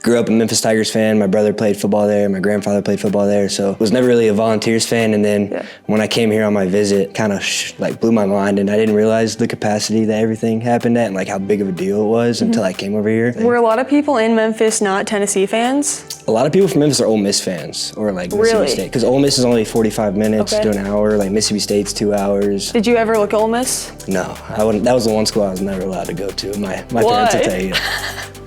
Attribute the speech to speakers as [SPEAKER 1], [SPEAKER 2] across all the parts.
[SPEAKER 1] grew up a Memphis Tigers fan. My brother played football there. My grandfather played football there. So was never really a Volunteers fan. And then when I came here on my visit, kind of blew my mind. And I didn't realize the capacity that everything happened at and like how big of a deal it was until I came over here.
[SPEAKER 2] Were a lot of people in Memphis not Tennessee fans?
[SPEAKER 1] A lot of people from Memphis are Ole Miss fans or like Mississippi State. Because Ole Miss is only 45 minutes to an hour. Like Mississippi State's 2 hours.
[SPEAKER 2] Did you ever look at Ole Miss?
[SPEAKER 1] No, I wouldn't. That was the one school I was never allowed to go to. My parents would tell you.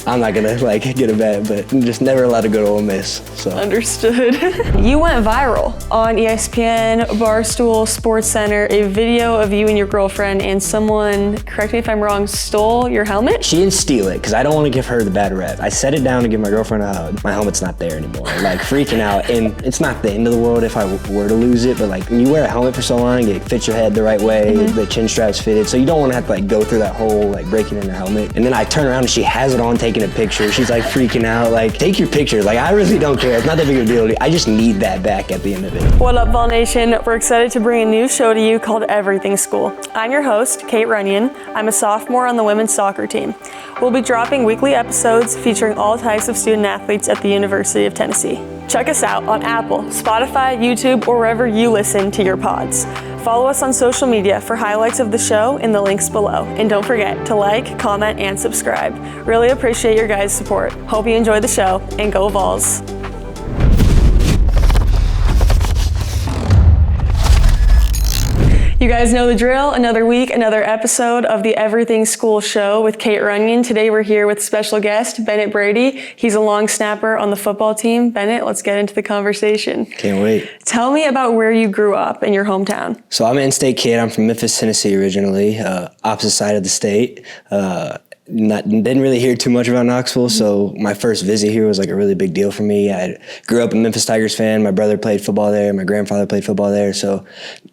[SPEAKER 1] I'm not gonna get a bet, but I'm just never allowed to go to Ole Miss. So
[SPEAKER 2] understood. You went viral on ESPN, Barstool, SportsCenter, a video of you and your girlfriend and someone, correct me if I'm wrong, stole your helmet?
[SPEAKER 1] She didn't steal it because I don't want to give her the bad rep. I set it down to give my girlfriend a hug. My helmet's not there anymore. Like freaking out, and it's not the end of the world if I were to lose it, but like when you wear a helmet for so long, it fits your head the right way, the chin strap's fitted, so you don't want to have to like go through that whole like breaking in the helmet. And then I turn around and she has it on, taking a picture. She's like freaking out, like, take your picture. Like, I really don't care. It's not that big of a deal. I just need that back at the end of it.
[SPEAKER 2] What up, Vol Nation? We're excited to bring a new show to you called Everything School. I'm your host, Kate Runyon. I'm a sophomore on the women's soccer team. We'll be dropping weekly episodes featuring all types of student athletes at the University of Tennessee. Check us out on Apple, Spotify, YouTube, or wherever you listen to your pods. Follow us on social media for highlights of the show in the links below. And don't forget to like, comment, and subscribe. Really appreciate your guys' support. Hope you enjoy the show, and go Vols. You guys know the drill. Another week, another episode of the Everything School show with Kate Runyon. Today we're here with special guest, Bennett Brady. He's a long snapper on the football team. Bennett, let's get into the conversation.
[SPEAKER 1] Can't wait.
[SPEAKER 2] Tell me about where you grew up in your hometown.
[SPEAKER 1] So I'm an in-state kid. I'm from Memphis, Tennessee originally, opposite side of the state. Didn't really hear too much about Knoxville, so my first visit here was like a really big deal for me. I grew up a Memphis Tigers fan. My brother played football there. My grandfather played football there, so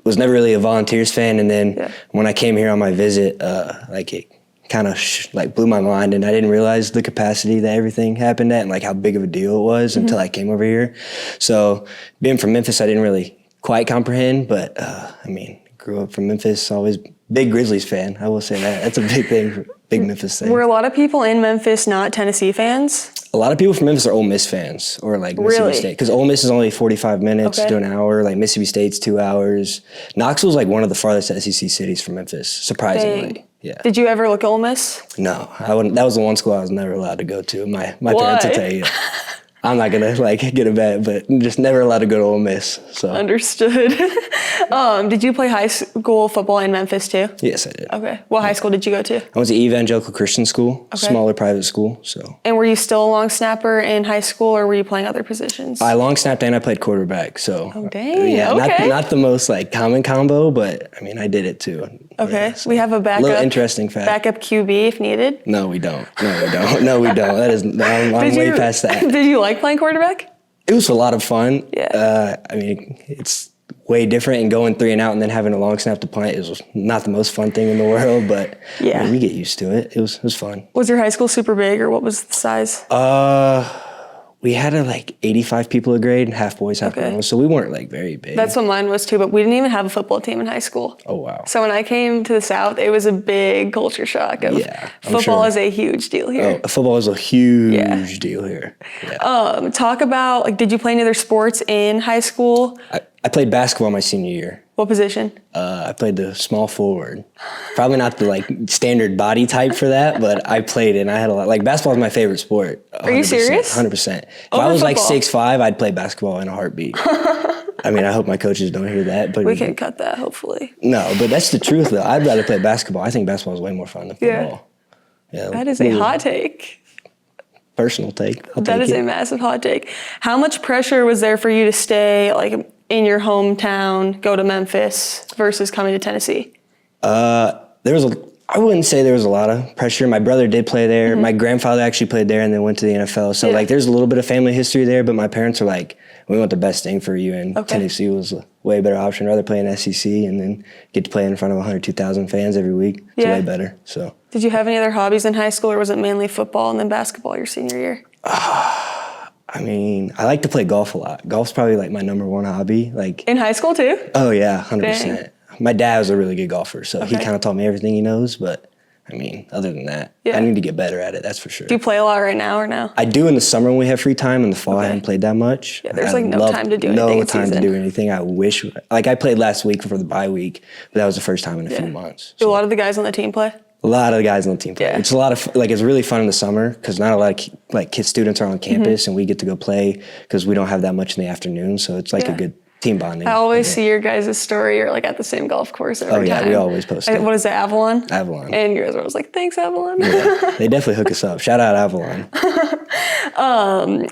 [SPEAKER 1] was never really a Volunteers fan. And then when I came here on my visit, it kind of blew my mind, and I didn't realize the capacity that everything happened at and like how big of a deal it was until I came over here. So being from Memphis, I didn't really quite comprehend, but grew up from Memphis, always big Grizzlies fan. I will say that. That's a big thing, big Memphis thing.
[SPEAKER 2] Were a lot of people in Memphis not Tennessee fans?
[SPEAKER 1] A lot of people from Memphis are Ole Miss fans or like Mississippi State. Because Ole Miss is only 45 minutes to an hour. Like Mississippi State's 2 hours. Knoxville's like one of the farthest SEC cities from Memphis, surprisingly.
[SPEAKER 2] Dang.
[SPEAKER 1] Yeah.
[SPEAKER 2] Did you ever look at Ole Miss?
[SPEAKER 1] No, I wouldn't. That was the one school I was never allowed to go to. My parents would tell you. I'm not gonna get a bet, but I'm just never allowed to go to Ole Miss. So
[SPEAKER 2] understood. Did you play high school football in Memphis too?
[SPEAKER 1] Yes, I did.
[SPEAKER 2] Okay. What high school did you go to?
[SPEAKER 1] I went to Evangelical Christian School, smaller private school. So.
[SPEAKER 2] And were you still a long snapper in high school, or were you playing other positions?
[SPEAKER 1] I long snapped and I played quarterback. So.
[SPEAKER 2] Oh dang.
[SPEAKER 1] Yeah,
[SPEAKER 2] okay.
[SPEAKER 1] not the most common combo, but I did it too.
[SPEAKER 2] Okay.
[SPEAKER 1] Yeah, so.
[SPEAKER 2] We have a backup.
[SPEAKER 1] Little interesting fact.
[SPEAKER 2] Backup QB if needed.
[SPEAKER 1] No, we don't. No, we don't. That is. I'm way past that.
[SPEAKER 2] Did you like playing quarterback?
[SPEAKER 1] It was a lot of fun.
[SPEAKER 2] Yeah.
[SPEAKER 1] It's way different, and going 3 and out and then having a long snap to punt is not the most fun thing in the world, but we get used to it. It was fun.
[SPEAKER 2] Was your high school super big, or what was the size?
[SPEAKER 1] We had 85 people a grade, half boys, half girls, so we weren't very big.
[SPEAKER 2] That's what mine was too, but we didn't even have a football team in high school.
[SPEAKER 1] Oh, wow.
[SPEAKER 2] So when I came to the South, it was a big culture shock of football is a huge deal here.
[SPEAKER 1] Oh, football is a huge deal here. Yeah.
[SPEAKER 2] Talk about, did you play any other sports in high school?
[SPEAKER 1] I played basketball my senior year.
[SPEAKER 2] What position?
[SPEAKER 1] I played the small forward. Probably not the standard body type for that, but I played it, and I had a lot. Basketball is my favorite sport. Are
[SPEAKER 2] you serious?
[SPEAKER 1] 100%. If I was 6'5", I'd play basketball in a heartbeat. I hope my coaches don't hear that. But
[SPEAKER 2] we can cut that, hopefully.
[SPEAKER 1] No, but that's the truth, though. I'd rather play basketball. I think basketball is way more fun than football. Yeah,
[SPEAKER 2] that is a hot take.
[SPEAKER 1] Personal take.
[SPEAKER 2] That is a massive hot take. How much pressure was there for you to stay, in your hometown, go to Memphis versus coming to Tennessee?
[SPEAKER 1] I wouldn't say there was a lot of pressure. My brother did play there. My grandfather actually played there and then went to the NFL. So there's a little bit of family history there, but my parents were we want the best thing for you, and Tennessee was a way better option. I'd rather play in SEC and then get to play in front of 102,000 fans every week. It's way better. So.
[SPEAKER 2] Did you have any other hobbies in high school, or was it mainly football and then basketball your senior year?
[SPEAKER 1] I like to play golf a lot. Golf's probably my number one hobby.
[SPEAKER 2] In high school too?
[SPEAKER 1] Oh yeah, 100%.
[SPEAKER 2] Dang.
[SPEAKER 1] My dad was a really good golfer, so he kind of taught me everything he knows. But I mean, other than that,
[SPEAKER 2] Yeah.
[SPEAKER 1] I need to get better at it. That's for sure.
[SPEAKER 2] Do you play a lot right now or no?
[SPEAKER 1] I do in the summer when we have free time. In the fall, I
[SPEAKER 2] Okay.
[SPEAKER 1] haven't played that much.
[SPEAKER 2] Yeah, there's like no time to do anything.
[SPEAKER 1] No
[SPEAKER 2] in
[SPEAKER 1] time to
[SPEAKER 2] season.
[SPEAKER 1] do anything. I wish, like I played last week for the bye week, but that was the first time in a few months.
[SPEAKER 2] Do a
[SPEAKER 1] So
[SPEAKER 2] lot of the guys on the team play?
[SPEAKER 1] a lot of the guys on the team play.
[SPEAKER 2] Yeah.
[SPEAKER 1] It's a lot of like it's really fun in the summer because not a lot of like kid students are on campus and we get to go play because we don't have that much in the afternoon. So it's like a good team bonding.
[SPEAKER 2] I always see your guys' story. You're like at the same golf course every time.
[SPEAKER 1] We always post it.
[SPEAKER 2] What is it, Avalon?
[SPEAKER 1] Avalon.
[SPEAKER 2] And you guys were always like, thanks, Avalon.
[SPEAKER 1] Yeah, they definitely hook us up. Shout out Avalon.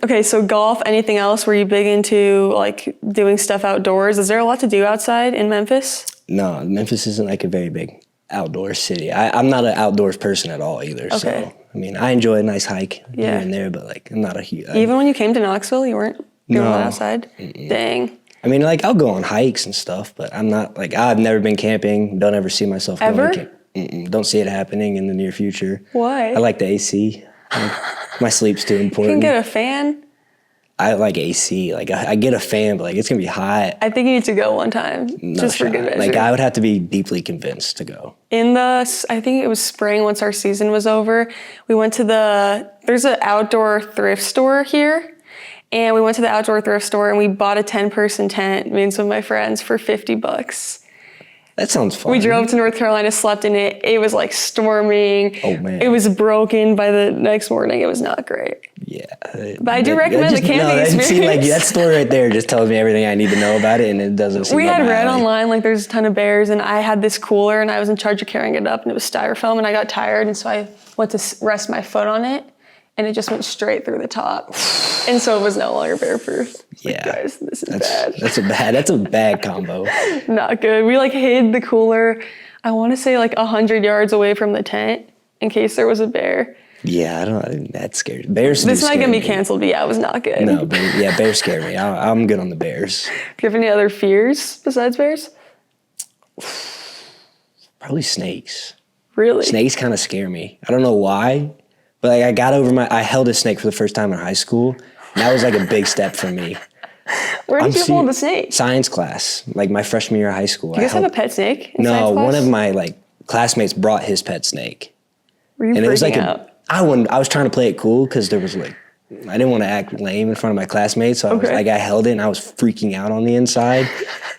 [SPEAKER 2] Okay, so golf, anything else? Were you big into like doing stuff outdoors? Is there a lot to do outside in Memphis?
[SPEAKER 1] No, Memphis isn't like a very big outdoor city. I'm not an outdoors person at all either.
[SPEAKER 2] Okay.
[SPEAKER 1] So, I mean, I enjoy a nice hike
[SPEAKER 2] Yeah.
[SPEAKER 1] here and there, but like I'm not a huge...
[SPEAKER 2] Even when you came to Knoxville, you weren't doing
[SPEAKER 1] No.
[SPEAKER 2] that outside? Dang.
[SPEAKER 1] I mean, like I'll go on hikes and stuff, but I'm not like, I've never been camping. Don't ever see myself
[SPEAKER 2] Ever?
[SPEAKER 1] going camping. Don't see it happening in the near future.
[SPEAKER 2] Why?
[SPEAKER 1] I like the AC. My sleep's too
[SPEAKER 2] You can
[SPEAKER 1] important.
[SPEAKER 2] get a fan.
[SPEAKER 1] I like AC. Like I get a fan, but like it's gonna be hot.
[SPEAKER 2] I think you need to go one time,
[SPEAKER 1] No
[SPEAKER 2] just for
[SPEAKER 1] shot.
[SPEAKER 2] good measure.
[SPEAKER 1] Like I would have to be deeply convinced to go.
[SPEAKER 2] I think it was spring once our season was over, we went to there's an outdoor thrift store here. And we went to the outdoor thrift store and we bought a 10-person tent, me and some of my friends, for $50.
[SPEAKER 1] That sounds fun.
[SPEAKER 2] We drove to North Carolina, slept in it. It was like storming.
[SPEAKER 1] Oh, man.
[SPEAKER 2] It was broken by the next morning. It was not great.
[SPEAKER 1] Yeah.
[SPEAKER 2] But I do recommend the camping experience.
[SPEAKER 1] See, like that story right there just tells me everything I need to know about it, and it doesn't seem
[SPEAKER 2] We
[SPEAKER 1] like
[SPEAKER 2] had
[SPEAKER 1] my
[SPEAKER 2] read
[SPEAKER 1] alley.
[SPEAKER 2] online like there's a ton of bears, and I had this cooler and I was in charge of carrying it up, and it was styrofoam, and I got tired, and so I went to rest my foot on it, and it just went straight through the top. And so it was no longer bear proof.
[SPEAKER 1] Yeah.
[SPEAKER 2] Guys, this is bad.
[SPEAKER 1] That's a bad combo.
[SPEAKER 2] Not good. We like hid the cooler, I want to say like 100 yards away from the tent in case there was a bear.
[SPEAKER 1] Yeah, that's scary. Bears.
[SPEAKER 2] This
[SPEAKER 1] do
[SPEAKER 2] might
[SPEAKER 1] scare
[SPEAKER 2] get me
[SPEAKER 1] me.
[SPEAKER 2] canceled, but yeah, it was not good.
[SPEAKER 1] No, but yeah, bears scare me. I'm good on the bears.
[SPEAKER 2] Do you have any other fears besides bears?
[SPEAKER 1] Probably snakes.
[SPEAKER 2] Really?
[SPEAKER 1] Snakes kind of scare me. I don't know why, but like I held a snake for the first time in high school. And that was like a big step for me.
[SPEAKER 2] Where did you hold the snake?
[SPEAKER 1] Science class, like my freshman year of high school.
[SPEAKER 2] Do you guys have a pet snake in
[SPEAKER 1] No,
[SPEAKER 2] science class?
[SPEAKER 1] one of my like classmates brought his pet snake.
[SPEAKER 2] Were you
[SPEAKER 1] And it was like
[SPEAKER 2] freaking out?
[SPEAKER 1] I was trying to play it cool because there was like, I didn't want to act lame in front of my classmates. So I held it and I was freaking out on the inside.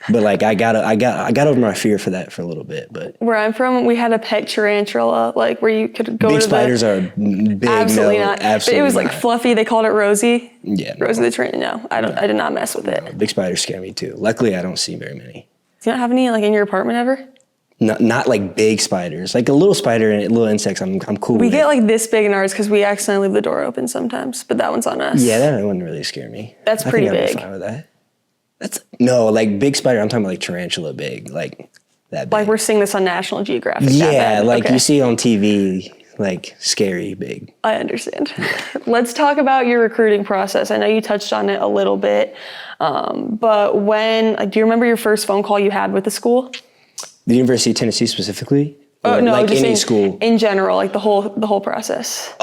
[SPEAKER 1] But like I got over my fear for that for a little bit. But
[SPEAKER 2] Where I'm from, we had a pet tarantula, like where you could go
[SPEAKER 1] big
[SPEAKER 2] to
[SPEAKER 1] spiders are big.
[SPEAKER 2] Absolutely
[SPEAKER 1] no,
[SPEAKER 2] not.
[SPEAKER 1] Absolutely
[SPEAKER 2] But it was like
[SPEAKER 1] not.
[SPEAKER 2] fluffy. They called it Rosie.
[SPEAKER 1] Yeah,
[SPEAKER 2] Rosie the tarantula. No, I did not mess with it.
[SPEAKER 1] big spiders scare me too. Luckily, I don't see very many.
[SPEAKER 2] Do you not have any like in your apartment ever?
[SPEAKER 1] Not like big spiders, like a little spider and little insects. I'm cool.
[SPEAKER 2] We
[SPEAKER 1] with
[SPEAKER 2] get
[SPEAKER 1] it.
[SPEAKER 2] like this big in ours because we accidentally leave the door open sometimes, but that one's on us.
[SPEAKER 1] Yeah, that wouldn't really scare me.
[SPEAKER 2] That's
[SPEAKER 1] I
[SPEAKER 2] pretty
[SPEAKER 1] think I'd be
[SPEAKER 2] big.
[SPEAKER 1] fine with that. Like big spider. I'm talking about like tarantula big, like that big.
[SPEAKER 2] Like we're seeing this on National Geographic. that
[SPEAKER 1] Yeah,
[SPEAKER 2] bad.
[SPEAKER 1] like
[SPEAKER 2] Okay.
[SPEAKER 1] you see it on TV, like scary big.
[SPEAKER 2] I understand. Let's talk about your recruiting process. I know you touched on it a little bit, but do you remember your first phone call you had with the school?
[SPEAKER 1] The University of Tennessee specifically? Or
[SPEAKER 2] No,
[SPEAKER 1] like
[SPEAKER 2] just
[SPEAKER 1] any
[SPEAKER 2] in,
[SPEAKER 1] school?
[SPEAKER 2] in general, like the whole process.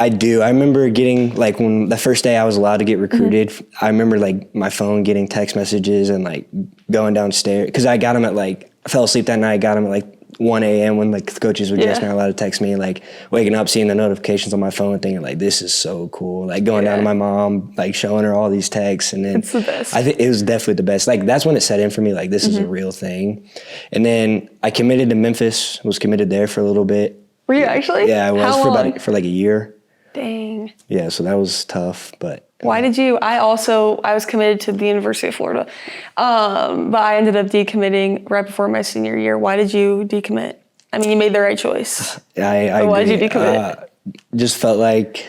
[SPEAKER 1] I do. I remember getting, like, when the first day I was allowed to get recruited, I remember, like, my phone getting text messages and, like, going downstairs. Because I got them at, like, I fell asleep that night, got them at, like, 1 a.m. when, like, the coaches were just not allowed to text me. Like, waking up, seeing the notifications on my phone and thinking, like, this is so cool. Like, going down to my mom, like, showing her all these texts. And then
[SPEAKER 2] It's the best.
[SPEAKER 1] I think it was definitely the best. Like, that's when it set in for me, like, this is a real thing. And then I committed to Memphis, was committed there for a little bit.
[SPEAKER 2] Were you actually?
[SPEAKER 1] Yeah, I was
[SPEAKER 2] How long?
[SPEAKER 1] for like a year.
[SPEAKER 2] Dang.
[SPEAKER 1] Yeah, so that was tough, but
[SPEAKER 2] Why did you? I was committed to the University of Florida, but I ended up decommitting right before my senior year. Why did you decommit? I mean, you made the right choice.
[SPEAKER 1] I
[SPEAKER 2] why did
[SPEAKER 1] agree.
[SPEAKER 2] you decommit?
[SPEAKER 1] Just felt like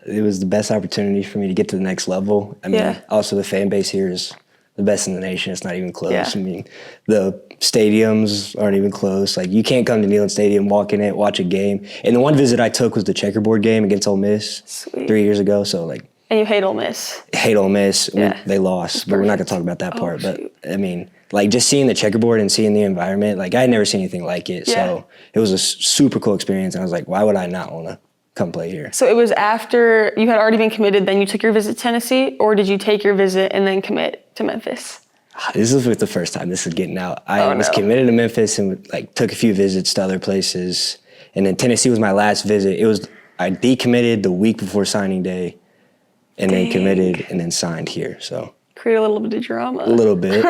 [SPEAKER 1] it was the best opportunity for me to get to the next level. I mean, also the fan base here is the best in the nation. It's not even close.
[SPEAKER 2] Yeah.
[SPEAKER 1] I mean, the stadiums aren't even close. Like, you can't come to Neyland Stadium, walk in it, watch a game. And the one visit I took was the checkerboard game against Ole Miss
[SPEAKER 2] Sweet.
[SPEAKER 1] 3 years ago. So, like,
[SPEAKER 2] And you hate Ole Miss.
[SPEAKER 1] hate Ole Miss.
[SPEAKER 2] Yeah.
[SPEAKER 1] They lost, but we're not going to talk about that
[SPEAKER 2] Oh,
[SPEAKER 1] part. But,
[SPEAKER 2] shoot.
[SPEAKER 1] I mean, like, just seeing the checkerboard and seeing the environment, like, I had never seen anything like it.
[SPEAKER 2] Yeah.
[SPEAKER 1] So it was a super cool experience. And I was like, why would I not want to come play here?
[SPEAKER 2] So it was after you had already been committed, then you took your visit to Tennessee, or did you take your visit and then commit to Memphis?
[SPEAKER 1] This is the first time this is getting out. I was committed to Memphis and like took a few visits to other places. And then Tennessee was my last visit. I decommitted the week before signing day, and then committed and then signed here. So
[SPEAKER 2] create a little bit of drama.
[SPEAKER 1] a little bit,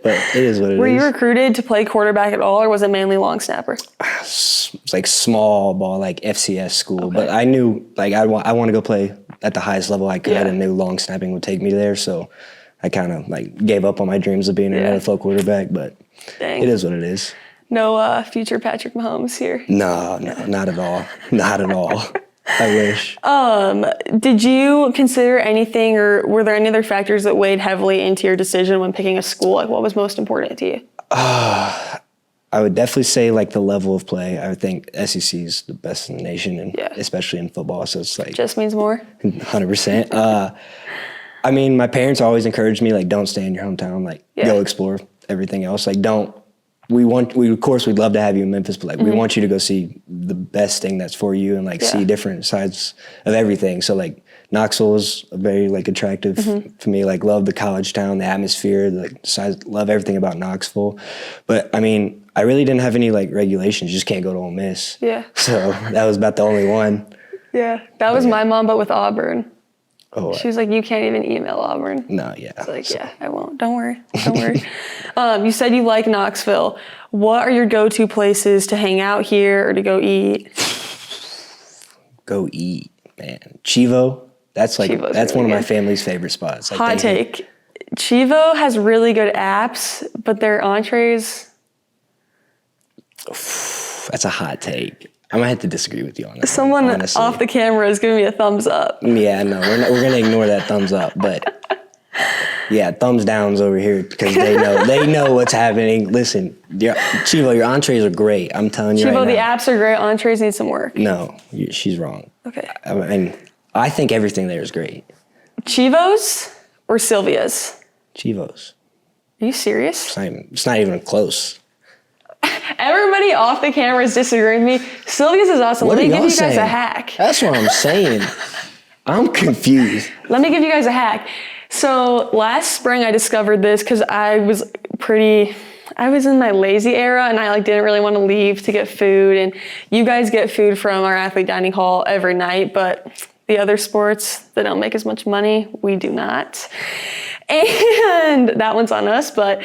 [SPEAKER 1] but it is what it is.
[SPEAKER 2] Were you recruited to play quarterback at all, or was it mainly long snapper?
[SPEAKER 1] It's like small ball, like FCS school. Okay. But I knew like I want to go play at the highest level I could, and knew long snapping would take me there. So I kind of like gave up on my dreams of being an NFL quarterback. But it is what it is.
[SPEAKER 2] No future Patrick Mahomes here.
[SPEAKER 1] No, not at all. Not at all. I wish.
[SPEAKER 2] Did you consider anything, or were there any other factors that weighed heavily into your decision when picking a school? Like, what was most important to you?
[SPEAKER 1] I would definitely say like the level of play. I would think SEC is the best in the nation, and especially in football. So it's like
[SPEAKER 2] just means more.
[SPEAKER 1] 100%. I mean, my parents always encouraged me like, don't stay in your hometown. Like, go explore everything else. Like, don't. Of course, we'd love to have you in Memphis, but like, we want you to go see the best thing that's for you and like see different sides of everything. So like, Knoxville is very like attractive for me. Like, love the college town, the atmosphere, love everything about Knoxville. But I mean, I really didn't have any like regulations. You just can't go to Ole Miss. Yeah. So that was about the only one. Yeah, that was my mom, but with Auburn. Oh, she was like, you can't even email Auburn. No, yeah. I was like, I won't. Don't worry. You said you like Knoxville. What are your go-to places to hang out here or to go eat? Go eat, man. Chivo. That's like Chivo's that's really one of my family's favorite spots. Like, hot take. Chivo has really good apps, but their entrees. That's a hot take. I might have to disagree with you on that. Someone off the camera is giving me a thumbs up. Yeah, no, we're gonna ignore that thumbs up, but yeah, thumbs downs over here because they know what's happening. Listen, Chivo, your entrees are great. I'm telling you, Chivo, the apps are great. Entrees need some work. No, she's wrong. Okay. I mean, I think everything there is great. Chivo's or Sylvia's? Chivo's. Are you serious? It's not even close. Everybody off the camera is disagreeing with me. Sylvia's is awesome. Let me give you guys a hack. That's what I'm saying. I'm confused. Let me give you guys a hack. So last spring I discovered this because I was in my lazy era and I didn't really want to leave to get food. And you guys get food from our athlete dining hall every night, but the other sports that don't make as much money, we do not. And that one's on us, but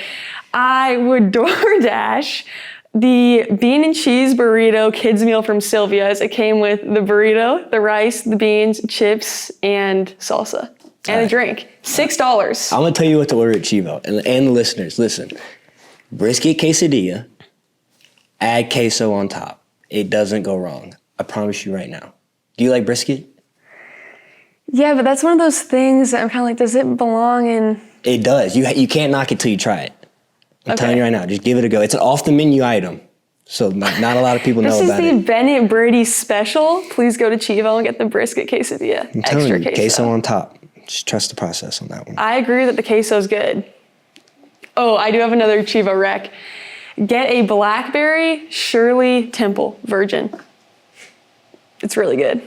[SPEAKER 1] I would DoorDash the bean and cheese burrito kids meal from Sylvia's. It came with the burrito, the rice, the beans, chips, and salsa, and a drink. $6. I'm gonna tell you what to order at Chivo, and the listeners, listen. Brisket quesadilla, add queso on top. It doesn't go wrong. I promise you right now. Do you like brisket? Yeah, but that's one of those things that I'm kind of like, does it belong in? It does. You can't knock it till you try it. I'm telling you right now, just give it a go. It's an off-the-menu item, so not a lot of people know about it. This is the Bennett Brady special. Please go to Chivo and get the brisket quesadilla. I'm telling you, queso on top. Just trust the process on that one. I agree that the queso's good. Oh, I do have another Chivo rec. Get a blackberry Shirley Temple Virgin. It's really good.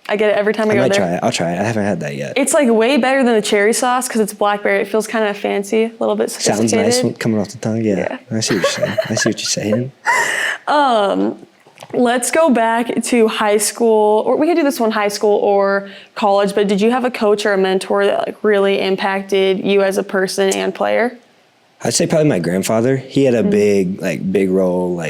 [SPEAKER 1] I get it every time I go there. I'll try it. I haven't had that yet. It's way better than the cherry sauce because it's blackberry. It feels kind of fancy, a little bit sophisticated. Sounds nice coming off the tongue. Yeah. I see what you're saying. Let's go back to high school, or we could do this one high school or college, but did you have a coach or a mentor that really impacted you as a person and player? I'd say probably my grandfather. He had a big role,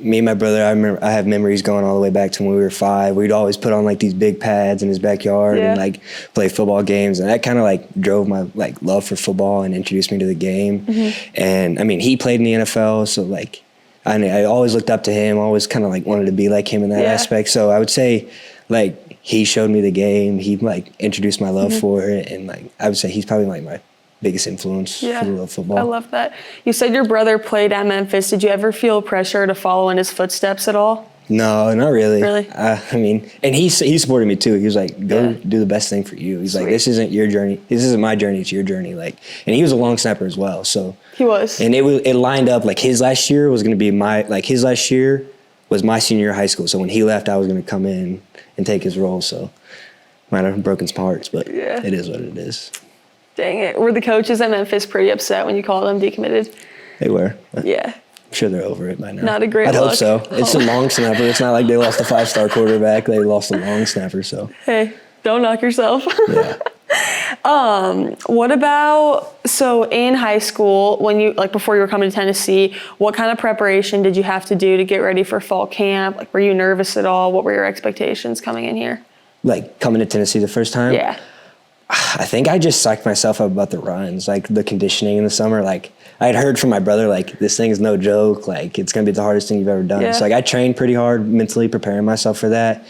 [SPEAKER 1] me and my brother, I have memories going all the way back to when we were 5. We'd always put on these big pads in his backyard and play football games. And that kind of drove my love for football and introduced me to the game. Mm-hmm. And I mean, he played in the NFL. So I always looked up to him, always kind of wanted to be like him in that aspect. So I would say he showed me the game. He introduced my love for it. And I would say he's probably my biggest influence for the love of football. I love that. You said your brother played at Memphis. Did you ever feel pressure to follow in his footsteps at all? No, not really. Really? I mean, and he supported me too. He was like, go do the best thing for you. He's like, this isn't your journey. This isn't my journey. It's your journey. And he was a long snapper as well. So he was. And it lined up his last year was going to be his last year was my senior year of high school. So when he left, I was going to come in and take his role. So might have broken some hearts, but it is what it is. Dang it. Were the coaches at Memphis pretty upset when you called them decommitted? They were. Yeah. I'm sure they're over it by now.
[SPEAKER 2] Not a great
[SPEAKER 1] I'd
[SPEAKER 2] look.
[SPEAKER 1] hope so. It's a long snapper. It's not like they lost a 5-star quarterback. They lost a long snapper, so.
[SPEAKER 2] Hey, don't knock yourself.
[SPEAKER 1] Yeah.
[SPEAKER 2] What about, so in high school, when you, like before you were coming to Tennessee, what kind of preparation did you have to do to get ready for fall camp? Like, were you nervous at all? What were your expectations coming in here?
[SPEAKER 1] Like, coming to Tennessee the first time?
[SPEAKER 2] Yeah.
[SPEAKER 1] I think I just psyched myself up about the runs, like the conditioning in the summer. Like, I had heard from my brother, like, this thing is no joke. Like, it's going to be the hardest thing you've ever done.
[SPEAKER 2] Yeah.
[SPEAKER 1] So, like, I trained pretty hard mentally preparing myself for that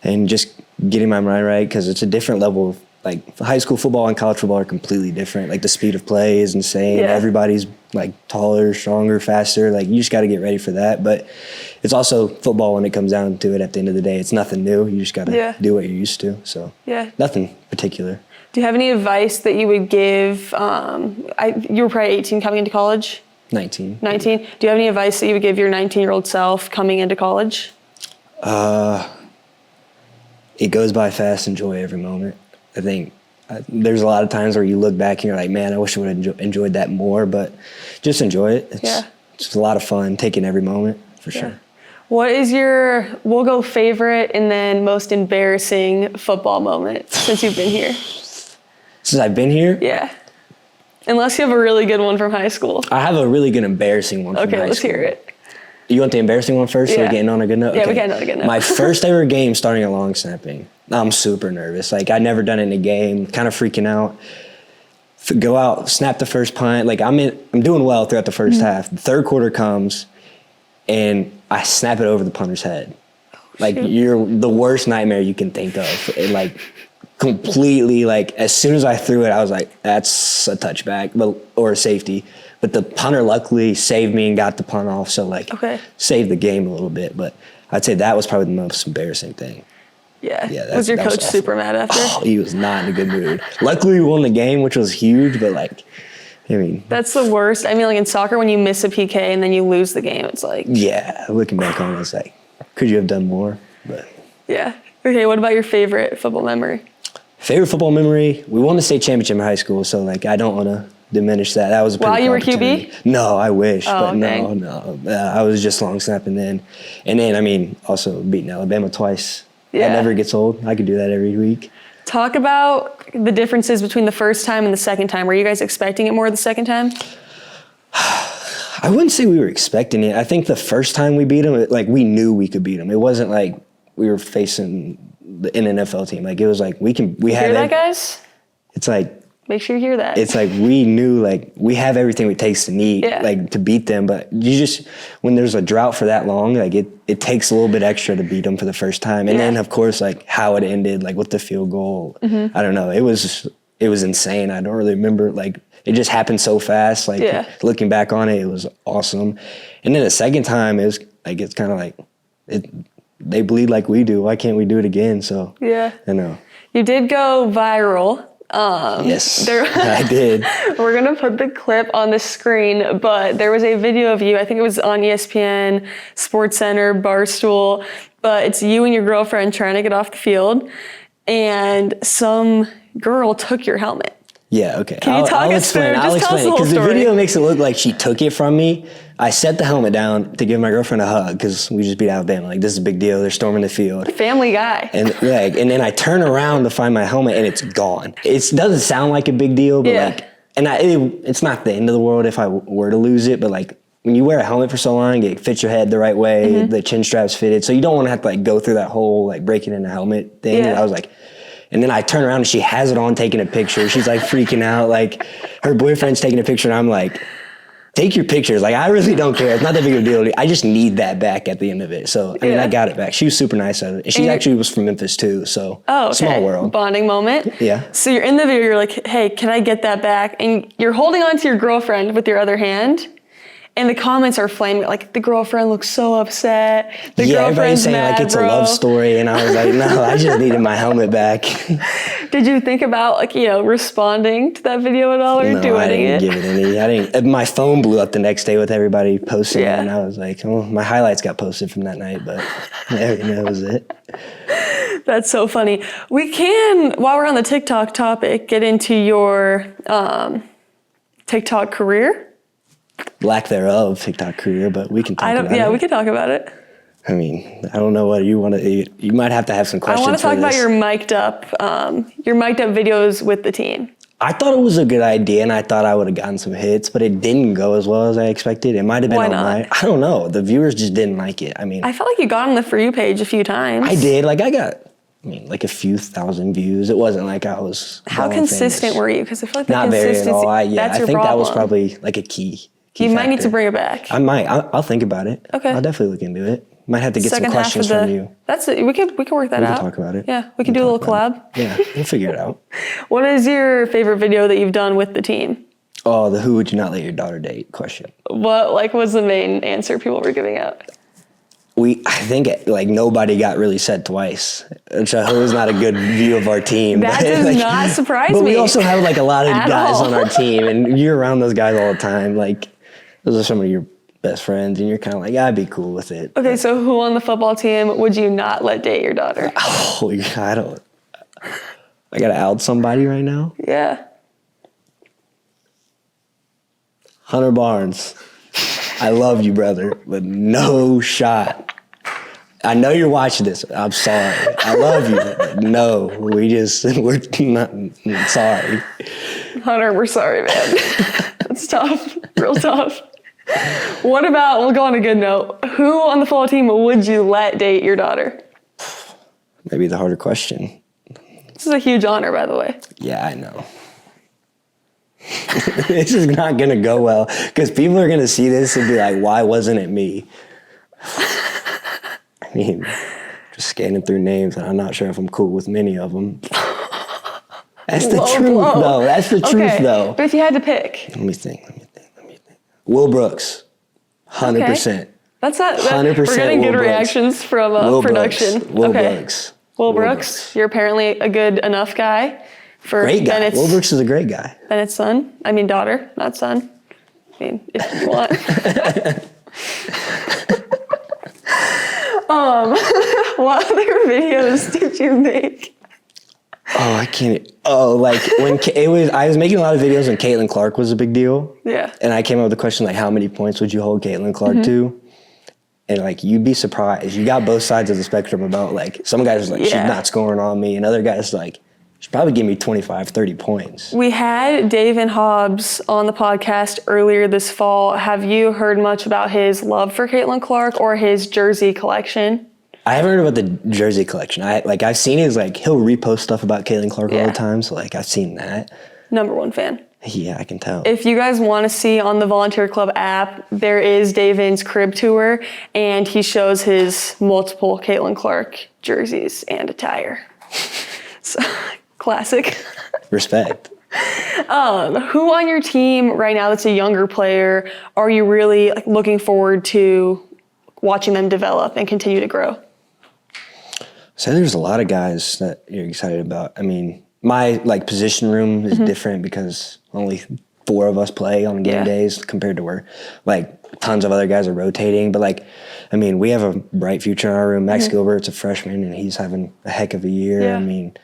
[SPEAKER 1] and just getting my mind right, because it's a different level of, like, high school football and college football are completely different. Like, the speed of play is insane.
[SPEAKER 2] Yeah.
[SPEAKER 1] Everybody's, like, taller, stronger, faster. Like, you just got to get ready for that. But it's also football when it comes down to it at the end of the day. It's nothing new. You just got to do what you're used to. So, nothing particular.
[SPEAKER 2] Do you have any advice that you would give? You were probably 18 coming into college?
[SPEAKER 1] 19.
[SPEAKER 2] 19. Do you have any advice that you would give your 19-year-old self coming into college?
[SPEAKER 1] It goes by fast. Enjoy every moment. I think there's a lot of times where you look back and you're like, man, I wish I would have enjoyed that more, but just enjoy it. It's just a lot of fun taking every moment for sure.
[SPEAKER 2] What is your, we'll go favorite and then most embarrassing football moment since you've been here?
[SPEAKER 1] Since I've been here?
[SPEAKER 2] Yeah. Unless you have a really good one from high school.
[SPEAKER 1] I have a really good embarrassing one from high school.
[SPEAKER 2] Okay, let's hear it.
[SPEAKER 1] You want the embarrassing one first? So we're getting on a good note?
[SPEAKER 2] Yeah,
[SPEAKER 1] okay.
[SPEAKER 2] we getting on a good note.
[SPEAKER 1] My first ever game starting a long snapping. I'm super nervous. Like, I'd never done it in a game, kind of freaking out. Go out, snap the first punt. Like, I'm doing well throughout the first half. The third quarter comes, and I snap it over the punter's head. Like, you're the worst nightmare you can think of. It, like, completely, like, as soon as I threw it, I was like, that's a touchback or a safety. But the punter luckily saved me and got the punt off, so, like, saved the game a little bit. But I'd say that was probably the most embarrassing thing.
[SPEAKER 2] Yeah. Was your coach super mad after?
[SPEAKER 1] Oh, he was not in a good mood. Luckily, we won the game, which was huge, but, like, I mean.
[SPEAKER 2] That's the worst. I mean, like, in soccer, when you miss a PK and then you lose the game, it's like.
[SPEAKER 1] Yeah, looking back on it, it's like, could you have done more? But.
[SPEAKER 2] Yeah. Okay, what about your favorite football memory?
[SPEAKER 1] Favorite football memory? We won the state championship in high school, so, like, I don't want to diminish that. That was a pretty
[SPEAKER 2] While you were
[SPEAKER 1] opportunity.
[SPEAKER 2] QB?
[SPEAKER 1] No, I wish,
[SPEAKER 2] Oh,
[SPEAKER 1] but
[SPEAKER 2] dang.
[SPEAKER 1] no. I was just long snapping then. And then, I mean, also beating Alabama twice.
[SPEAKER 2] Yeah.
[SPEAKER 1] That never gets old. I could do that every week.
[SPEAKER 2] Talk about the differences between the first time and the second time. Were you guys expecting it more the second time?
[SPEAKER 1] I wouldn't say we were expecting it. I think the first time we beat them, like, we knew we could beat them. It wasn't like we were facing an NFL team. Like, it was like, we had
[SPEAKER 2] Hear that, guys?
[SPEAKER 1] It's like,
[SPEAKER 2] make sure you hear that.
[SPEAKER 1] It's like we knew, like, we have everything it takes to like, to beat them. But you just, when there's a drought for that long, like, it takes a little bit extra to beat them for the first time. And then, of course, like, how it ended, like, with the field goal. I don't know. It was insane. I don't really remember, like, it just happened so fast. Like, looking back on it, it was awesome. And then the second time, it was, like, it's kind of like, they bleed like we do. Why can't we do it again? So, I know.
[SPEAKER 2] You did go viral.
[SPEAKER 1] Yes, I did.
[SPEAKER 2] We're going to put the clip on the screen, but there was a video of you, I think it was on ESPN, SportsCenter, Barstool, but it's you and your girlfriend trying to get off the field, and some girl took your helmet.
[SPEAKER 1] Yeah, okay.
[SPEAKER 2] Can you talk us through?
[SPEAKER 1] I'll explain it, because the video makes it look like she took it from me. I set the helmet down to give my girlfriend a hug because we just beat Alabama. Like, this is a big deal. They're storming the field.
[SPEAKER 2] Family guy.
[SPEAKER 1] And then I turn around to find my helmet and it's gone. It doesn't sound like a big deal, but like, and it's not the end of the world if I were to lose it, but like, when you wear a helmet for so long, it fits your head the right way. The chin strap's fitted, so you don't want to have to, like, go through that whole, like, breaking in a helmet thing. I was like. And then I turn around and she has it on, taking a picture. She's like freaking out. Like, her boyfriend's taking a picture and I'm like, take your pictures. Like, I really don't care. It's not that big of a deal. I just need that back at the end of it. So, I mean, I got it back. She was super nice at it. And she actually was from Memphis too. So, small world.
[SPEAKER 2] Bonding moment.
[SPEAKER 1] Yeah.
[SPEAKER 2] So you're in the video, you're like, hey, can I get that back? And you're holding on to your girlfriend with your other hand. And the comments are flaming, like, the girlfriend looks so upset. The
[SPEAKER 1] everybody's saying,
[SPEAKER 2] mad,
[SPEAKER 1] like, it's
[SPEAKER 2] bro.
[SPEAKER 1] a love story. And I was like, no, I just needed my helmet back.
[SPEAKER 2] Did you think about, like, responding to that video at all, or
[SPEAKER 1] No, I didn't give it any. My phone blew up the next day with everybody posting it. And I was like, oh, my highlights got posted from that night, but that was it.
[SPEAKER 2] That's so funny. We can, while we're on the TikTok topic, get into your TikTok career.
[SPEAKER 1] lack thereof TikTok career, but we can talk about it.
[SPEAKER 2] Yeah, we can talk about it.
[SPEAKER 1] I mean, I don't know what you want to. You might have to have some questions.
[SPEAKER 2] I want to talk about your mic'd up videos with the team.
[SPEAKER 1] I thought it was a good idea, and I thought I would have gotten some hits, but it didn't go as well as I expected. It might have been
[SPEAKER 2] Why
[SPEAKER 1] on
[SPEAKER 2] not?
[SPEAKER 1] I don't know. The viewers just didn't like it. I mean,
[SPEAKER 2] I felt like you got on the For You page a few times.
[SPEAKER 1] I did. Like, I got, like a few thousand views. It wasn't like I was.
[SPEAKER 2] How consistent were you? Because I feel like the
[SPEAKER 1] not very at all.
[SPEAKER 2] that's your
[SPEAKER 1] I think
[SPEAKER 2] problem.
[SPEAKER 1] that was probably like a key
[SPEAKER 2] You might need
[SPEAKER 1] factor.
[SPEAKER 2] to bring it back.
[SPEAKER 1] I might. I'll think about it.
[SPEAKER 2] Okay.
[SPEAKER 1] I'll definitely look into it. Might have to get
[SPEAKER 2] Second
[SPEAKER 1] some
[SPEAKER 2] half
[SPEAKER 1] questions
[SPEAKER 2] of
[SPEAKER 1] from you.
[SPEAKER 2] That's it. We can work that out.
[SPEAKER 1] We can talk about it.
[SPEAKER 2] Yeah, we can do a little collab.
[SPEAKER 1] Yeah, we'll figure it out.
[SPEAKER 2] What is your favorite video that you've done with the team?
[SPEAKER 1] Oh, the who would you not let your daughter date question.
[SPEAKER 2] What was the main answer people were giving out?
[SPEAKER 1] I think like nobody got really said twice, which I hope is not a good view of our team.
[SPEAKER 2] That
[SPEAKER 1] but,
[SPEAKER 2] does
[SPEAKER 1] like,
[SPEAKER 2] not surprise me.
[SPEAKER 1] But we also have like a lot of
[SPEAKER 2] at
[SPEAKER 1] guys
[SPEAKER 2] all.
[SPEAKER 1] on our team, and you're around those guys all the time. Like those are some of your best friends, and you're kind of like, yeah, I'd be cool with it.
[SPEAKER 2] Okay, so who on the football team would you not let date your daughter?
[SPEAKER 1] Oh, I don't. I gotta out somebody right now.
[SPEAKER 2] Yeah.
[SPEAKER 1] Hunter Barnes. I love you, brother, but no shot. I know you're watching this. I'm sorry. I love you. But no, we're not sorry.
[SPEAKER 2] Hunter, we're sorry, man. That's tough. Real tough. What about, we'll go on a good note. Who on the football team would you let date your daughter?
[SPEAKER 1] Maybe the harder question.
[SPEAKER 2] This is a huge honor, by the way.
[SPEAKER 1] Yeah, I know. This is not going to go well because people are going to see this and be like, why wasn't it me? I mean, just scanning through names, and I'm not sure if I'm cool with many of them. That's the truth, though. That's the truth, though.
[SPEAKER 2] But if you had to pick.
[SPEAKER 1] Let me think. Will Brooks, 100%.
[SPEAKER 2] Okay. That's not.
[SPEAKER 1] 100%
[SPEAKER 2] We're getting
[SPEAKER 1] Will
[SPEAKER 2] good
[SPEAKER 1] Brooks.
[SPEAKER 2] reactions from
[SPEAKER 1] Will
[SPEAKER 2] production.
[SPEAKER 1] Brooks. Will
[SPEAKER 2] okay.
[SPEAKER 1] Brooks.
[SPEAKER 2] Will Brooks, you're apparently a good enough guy for
[SPEAKER 1] Great guy.
[SPEAKER 2] Bennett's,
[SPEAKER 1] Will Brooks is a great guy.
[SPEAKER 2] Bennett's son. I mean daughter, not son. I mean, if you want. What other videos did you make?
[SPEAKER 1] Oh, I can't. Oh, like when I was making a lot of videos when Caitlin Clark was a big deal.
[SPEAKER 2] Yeah.
[SPEAKER 1] And I came up with the question like, how many points would you hold Caitlin Clark to? And like, you'd be surprised. You got both sides of the spectrum about like, some guys are like, she's not scoring on me. And other guys like, she'd probably give me 25, 30 points.
[SPEAKER 2] We had David Hobbs on the podcast earlier this fall. Have you heard much about his love for Caitlin Clark or his jersey collection?
[SPEAKER 1] I haven't heard about the jersey collection. I've seen his like, he'll repost stuff about Caitlin Clark all the time. So like, I've seen that.
[SPEAKER 2] #1 fan.
[SPEAKER 1] Yeah, I can tell.
[SPEAKER 2] If you guys want to see on the Volunteer Club app, there is Davin's crib tour, and he shows his multiple Caitlin Clark jerseys and attire. So, classic.
[SPEAKER 1] Respect.
[SPEAKER 2] Who on your team right now that's a younger player are you really looking forward to watching them develop and continue to grow?
[SPEAKER 1] So there's a lot of guys that you're excited about. I mean, my like position room is different because only 4 of us play on game days compared to where like tons of other guys are rotating. But like, I mean, we have a bright future in our room. Max Gilbert's a freshman and he's having a heck of a year.
[SPEAKER 2] Yeah.
[SPEAKER 1] I mean,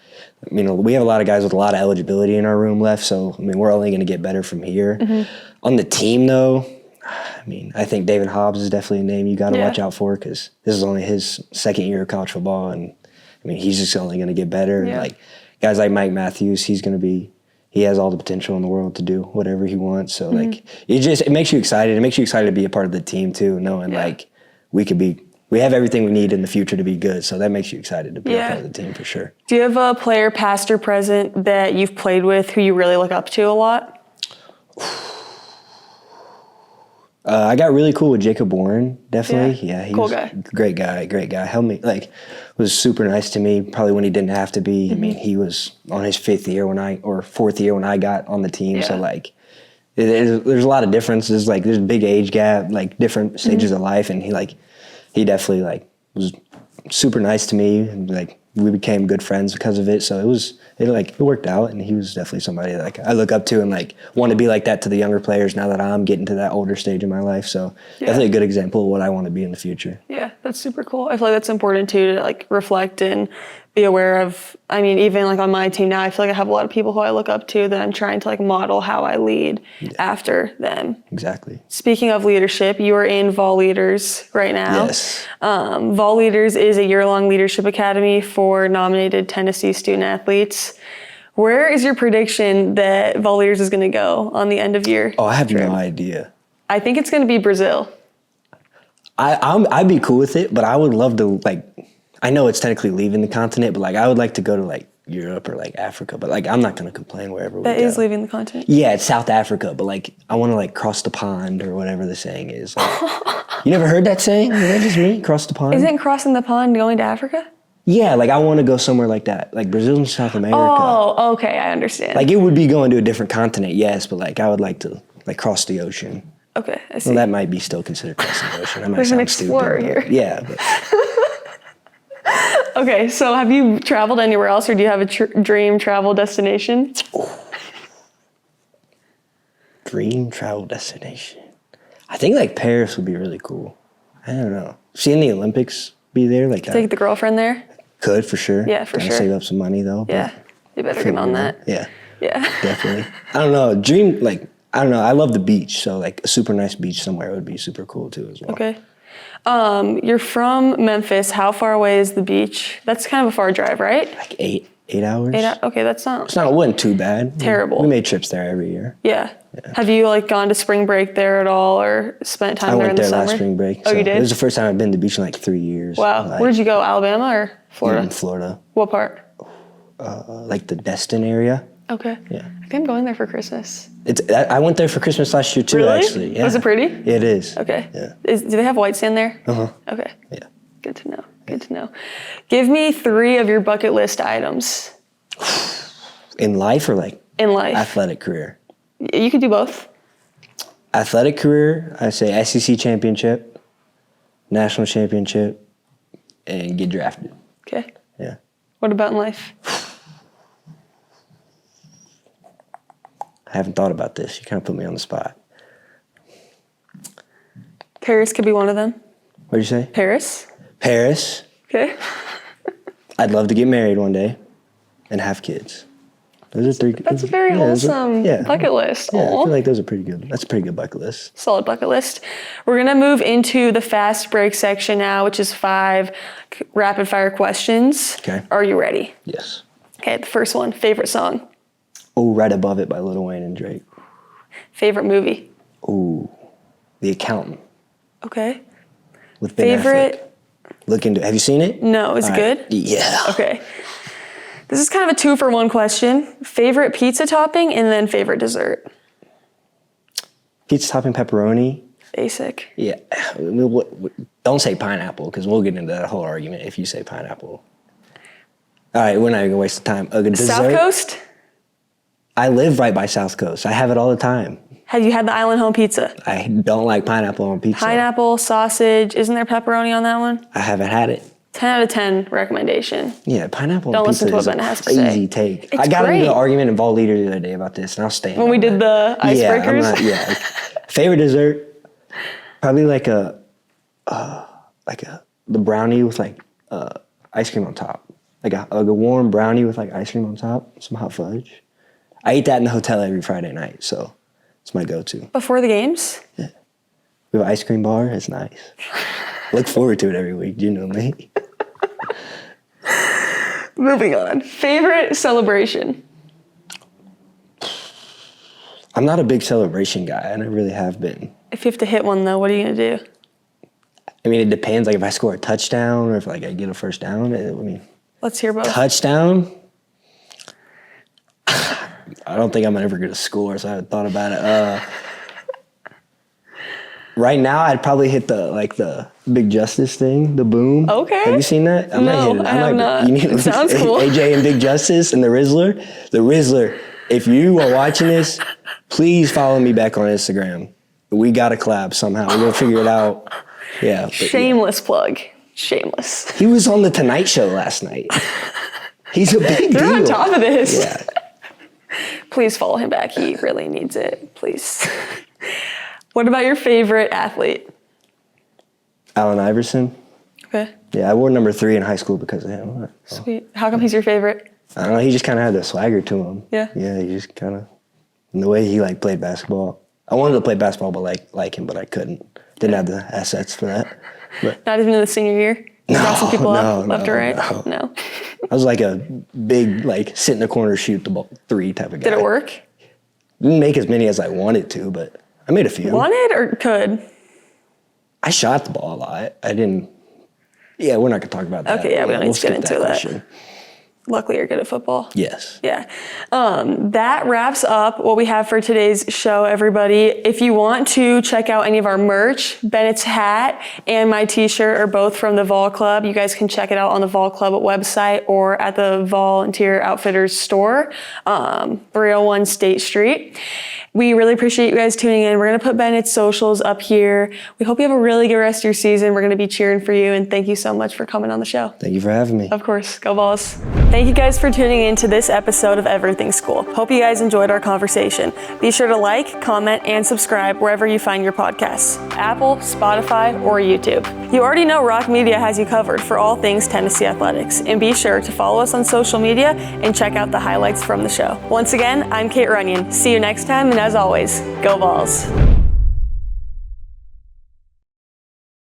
[SPEAKER 1] we have a lot of guys with a lot of eligibility in our room left. So, I mean, we're only going to get better from here. On the team though, I mean, I think David Hobbs is definitely a name you got to watch out for because this is only his 2nd year of college football. And I mean, he's just only going to get better.
[SPEAKER 2] Yeah.
[SPEAKER 1] And like guys like Mike Matthews, he has all the potential in the world to do whatever he wants. So like, it makes you excited. It makes you excited to be a part of the team too, knowing like we have everything we need in the future to be good. So that makes you excited to be a part of the team for sure.
[SPEAKER 2] Do you have a player, past or present, that you've played with who you really look up to a lot?
[SPEAKER 1] I got really cool with Jacob Warren, definitely. Yeah, he
[SPEAKER 2] cool
[SPEAKER 1] was
[SPEAKER 2] guy.
[SPEAKER 1] Great guy. Helped me, was super nice to me, probably when he didn't have to be. I mean, he was on his 4th year when I got on the team.
[SPEAKER 2] Yeah.
[SPEAKER 1] So like, there's a lot of differences. Like there's a big age gap, like different stages of life. And he definitely was super nice to me and like we became good friends because of it. So it worked out, and he was definitely somebody that like I look up to and like want to be like that to the younger players now that I'm getting to that older stage in my life. So definitely a good example of what I want to be in the future.
[SPEAKER 2] Yeah, that's super cool. I feel like that's important too, to like reflect and be aware of. I mean, even like on my team now, I feel like I have a lot of people who I look up to that I'm trying to like model how I lead after them.
[SPEAKER 1] Exactly.
[SPEAKER 2] Speaking of leadership, you are in Vol Leaders right now.
[SPEAKER 1] Yes.
[SPEAKER 2] Vol Leaders is a year-long leadership academy for nominated Tennessee student athletes. Where is your prediction that Vol Leaders is going to go on the end of year?
[SPEAKER 1] Oh, I have no idea.
[SPEAKER 2] I think it's going to be Brazil.
[SPEAKER 1] I'd be cool with it, but I would love to like. I know it's technically leaving the continent, but like I would like to go to like Europe or like Africa. But like I'm not gonna complain wherever we go.
[SPEAKER 2] That is leaving the continent.
[SPEAKER 1] Yeah, it's South Africa, but like I want to like cross the pond or whatever the saying is. Like, you never heard that saying? Is that just me? Cross the pond?
[SPEAKER 2] Isn't crossing the pond going to Africa?
[SPEAKER 1] Yeah, like I want to go somewhere like that, like Brazil and South America.
[SPEAKER 2] Oh, okay, I understand.
[SPEAKER 1] Like it would be going to a different continent, yes, but like I would like to like cross the ocean.
[SPEAKER 2] Okay, I see.
[SPEAKER 1] Well, that might be still considered crossing the ocean. I might
[SPEAKER 2] There's an
[SPEAKER 1] sound
[SPEAKER 2] explorer
[SPEAKER 1] stupid,
[SPEAKER 2] here.
[SPEAKER 1] Yeah. But.
[SPEAKER 2] Okay, so have you traveled anywhere else, or do you have a dream travel destination?
[SPEAKER 1] Dream travel destination. I think like Paris would be really cool. I don't know. Seeing the Olympics be there, like
[SPEAKER 2] Take the girlfriend there?
[SPEAKER 1] could for sure.
[SPEAKER 2] Yeah, for
[SPEAKER 1] Gotta
[SPEAKER 2] sure.
[SPEAKER 1] save up some money though.
[SPEAKER 2] Yeah, you better get on that.
[SPEAKER 1] Yeah,
[SPEAKER 2] Yeah.
[SPEAKER 1] definitely. I don't know. Dream like I don't know. I love the beach, so like a super nice beach somewhere would be super cool too as well.
[SPEAKER 2] Okay. You're from Memphis. How far away is the beach? That's kind of a far drive, right?
[SPEAKER 1] Like 8 hours.
[SPEAKER 2] Okay, that's not
[SPEAKER 1] It wasn't too bad.
[SPEAKER 2] terrible.
[SPEAKER 1] We made trips there every year.
[SPEAKER 2] Yeah. Have you like gone to spring break there at all, or spent time
[SPEAKER 1] I
[SPEAKER 2] there
[SPEAKER 1] went
[SPEAKER 2] in the
[SPEAKER 1] there
[SPEAKER 2] summer?
[SPEAKER 1] last spring break.
[SPEAKER 2] Oh,
[SPEAKER 1] so
[SPEAKER 2] you did?
[SPEAKER 1] It was the first time I've been to the beach in like 3 years.
[SPEAKER 2] Wow.
[SPEAKER 1] Like,
[SPEAKER 2] Where'd you go? Alabama or Florida?
[SPEAKER 1] in Florida.
[SPEAKER 2] What part?
[SPEAKER 1] Like the Destin area.
[SPEAKER 2] Okay.
[SPEAKER 1] Yeah.
[SPEAKER 2] I think I'm going there for Christmas.
[SPEAKER 1] I went there for Christmas last year too,
[SPEAKER 2] Really?
[SPEAKER 1] actually. Yeah.
[SPEAKER 2] Was it pretty?
[SPEAKER 1] It is.
[SPEAKER 2] Okay.
[SPEAKER 1] Yeah.
[SPEAKER 2] Do they have white sand there?
[SPEAKER 1] Uh-huh.
[SPEAKER 2] Okay.
[SPEAKER 1] Yeah.
[SPEAKER 2] Good to know. Good to know. Give me 3 of your bucket list items
[SPEAKER 1] In life or like
[SPEAKER 2] in life.
[SPEAKER 1] athletic career?
[SPEAKER 2] You could do both.
[SPEAKER 1] Athletic career, I say SEC championship, national championship, and get drafted.
[SPEAKER 2] Okay.
[SPEAKER 1] Yeah.
[SPEAKER 2] What about in life?
[SPEAKER 1] I haven't thought about this. You kind of put me on the spot.
[SPEAKER 2] Paris could be one of them.
[SPEAKER 1] What'd you say?
[SPEAKER 2] Paris.
[SPEAKER 1] Paris.
[SPEAKER 2] Okay.
[SPEAKER 1] I'd love to get married one day and have kids. Those are 3.
[SPEAKER 2] That's a very wholesome bucket list.
[SPEAKER 1] Yeah, I
[SPEAKER 2] Aw.
[SPEAKER 1] feel like those are pretty good. That's a pretty good bucket list.
[SPEAKER 2] Solid bucket list. We're going to move into the fast break section now, which is 5 rapid fire questions.
[SPEAKER 1] Okay.
[SPEAKER 2] Are you ready?
[SPEAKER 1] Yes.
[SPEAKER 2] Okay, the first one. Favorite song?
[SPEAKER 1] Oh, Right Above It by Lil Wayne and Drake.
[SPEAKER 2] Favorite movie?
[SPEAKER 1] Ooh, The Accountant
[SPEAKER 2] Okay.
[SPEAKER 1] with Ben Affleck.
[SPEAKER 2] Favorite?
[SPEAKER 1] Look into it. Have you seen it?
[SPEAKER 2] No, is it
[SPEAKER 1] All
[SPEAKER 2] good?
[SPEAKER 1] right. Yeah.
[SPEAKER 2] Okay. This is kind of a 2-for-1 question. Favorite pizza topping and then favorite dessert.
[SPEAKER 1] Pizza topping pepperoni.
[SPEAKER 2] Basic.
[SPEAKER 1] Yeah. Don't say pineapple because we'll get into that whole argument if you say pineapple. All right, we're not even gonna waste the time. A good dessert.
[SPEAKER 2] South Coast?
[SPEAKER 1] I live right by South Coast. I have it all the time.
[SPEAKER 2] Have you had the Island Home Pizza?
[SPEAKER 1] I don't like pineapple on pizza.
[SPEAKER 2] Pineapple, sausage. Isn't there pepperoni on that one?
[SPEAKER 1] I haven't had it.
[SPEAKER 2] 10 out of 10 recommendation.
[SPEAKER 1] Yeah, pineapple
[SPEAKER 2] Don't
[SPEAKER 1] on
[SPEAKER 2] listen
[SPEAKER 1] pizza
[SPEAKER 2] to what
[SPEAKER 1] is a
[SPEAKER 2] Bennett has to say.
[SPEAKER 1] crazy take.
[SPEAKER 2] It's
[SPEAKER 1] I got
[SPEAKER 2] great.
[SPEAKER 1] into an argument in Vol Leader the other day about this, and I'll stand
[SPEAKER 2] When we
[SPEAKER 1] on
[SPEAKER 2] did
[SPEAKER 1] that.
[SPEAKER 2] the icebreakers?
[SPEAKER 1] Like, favorite dessert, probably like the brownie with like ice cream on top. Like a warm brownie with like ice cream on top, some hot fudge. I eat that in the hotel every Friday night, so it's my go-to.
[SPEAKER 2] Before the games?
[SPEAKER 1] We have an ice cream bar. It's nice. Look forward to it every week. You know me.
[SPEAKER 2] Moving on. Favorite celebration?
[SPEAKER 1] I'm not a big celebration guy, and I really have been.
[SPEAKER 2] If you have to hit one, though, what are you going to do?
[SPEAKER 1] I mean, it depends. Like if I score a touchdown or if like I get a first down. I mean,
[SPEAKER 2] Let's hear both.
[SPEAKER 1] touchdown. I don't think I'm ever going to score, so I haven't thought about it. Right now, I'd probably hit the Big Justice thing, the boom.
[SPEAKER 2] Okay.
[SPEAKER 1] Have you seen that?
[SPEAKER 2] No, I have not. It sounds cool.
[SPEAKER 1] AJ and Big Justice and the Rizzler. The Rizzler. If you are watching this, please follow me back on Instagram. We got to collab somehow. We're going to figure it out. Yeah.
[SPEAKER 2] Shameless plug. Shameless.
[SPEAKER 1] He was on the Tonight Show last night. He's a big
[SPEAKER 2] You're
[SPEAKER 1] deal.
[SPEAKER 2] on top of this.
[SPEAKER 1] Yeah.
[SPEAKER 2] Please follow him back. He really needs it. Please. What about your favorite athlete?
[SPEAKER 1] Allen Iverson.
[SPEAKER 2] Okay.
[SPEAKER 1] Yeah, I wore number 3 in high school because of him.
[SPEAKER 2] Sweet. How come he's your favorite?
[SPEAKER 1] I don't know. He just kind of had the swagger to him.
[SPEAKER 2] Yeah.
[SPEAKER 1] Yeah, he just kind of, and the way he like played basketball. I wanted to play basketball, but like him, but I couldn't. Didn't have the assets for that. But
[SPEAKER 2] Not even in the senior year? Got some people up, left or right? No.
[SPEAKER 1] I was like a big, like, sit in the corner, shoot the ball 3 type of guy.
[SPEAKER 2] Did it work?
[SPEAKER 1] Didn't make as many as I wanted to, but I made a few.
[SPEAKER 2] Wanted or could?
[SPEAKER 1] I shot the ball a lot. I didn't. Yeah, we're not going to talk about that.
[SPEAKER 2] Okay, yeah, we don't need to get into that.
[SPEAKER 1] question.
[SPEAKER 2] Luckily, you're good at football.
[SPEAKER 1] Yes.
[SPEAKER 2] Yeah. That wraps up what we have for today's show, everybody. If you want to check out any of our merch, Bennett's hat and my t-shirt are both from the Vol Club. You guys can check it out on the Vol Club website or at the Volunteer Outfitters store, 301 State Street. We really appreciate you guys tuning in. We're going to put Bennett's socials up here. We hope you have a really good rest of your season. We're going to be cheering for you, and thank you so much for coming on the show.
[SPEAKER 1] Thank you for having me.
[SPEAKER 2] Of course. Go Vols. Thank you guys for tuning in to this episode of Everything School. Hope you guys enjoyed our conversation. Be sure to like, comment, and subscribe wherever you find your podcasts, Apple, Spotify, or YouTube. You already know Rock Media has you covered for all things Tennessee athletics, and be sure to follow us on social media and check out the highlights from the show. Once again, I'm Kate Runyon. See you next time, and as always, go Vols.